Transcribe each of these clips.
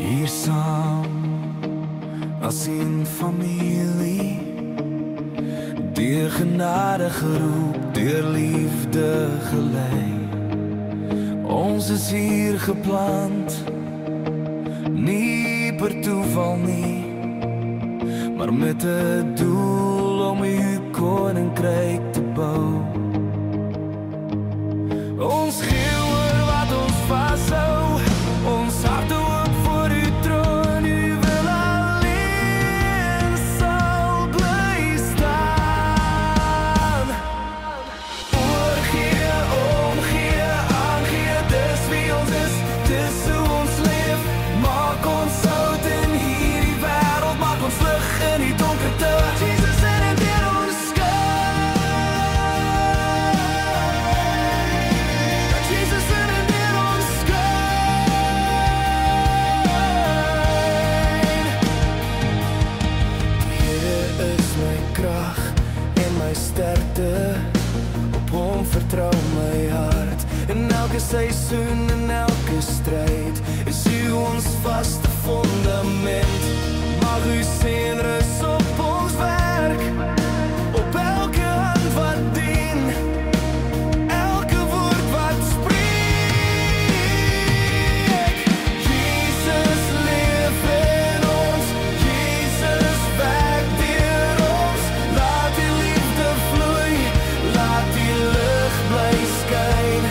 Hier saam as een familie, deur genade geroep, deur liefde gelei. Ons is hier geplant, nie per toeval nie, maar met 'n doel om uw koninkryk te bou. Ons gee oor wat ons vashou, ons harte oop voor uw troon. U wil alleen sal bly staan. Oorgee, omgee, aangee, dis wie ons is, dis hoe ons leef. Maak ons sout in hierdie wêreld, maak ons lig in die donkerte. Jesus in en deur ons sterkte, op hom vertrou my hart. In elke seisoen, in elke stryd, is u ons vaste fundament. Mag u seën rus op ons werk, op elke hand wat dien, elke woord wat spreek. Jesus leef in ons, Jesus werk deur ons. Laat die liefde vloei, laat die lig bly skyn.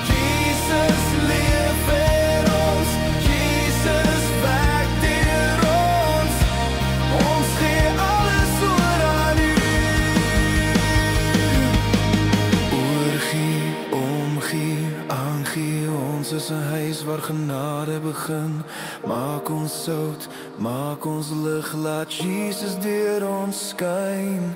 Jesus leef in ons, Jesus werk deur ons. Ons gee alles oor aan u. Oorgee, omgee, aangee, ons is 'n huis waar genade begin. Maak ons sout, maak ons lig, laat Jesus deur ons skyn.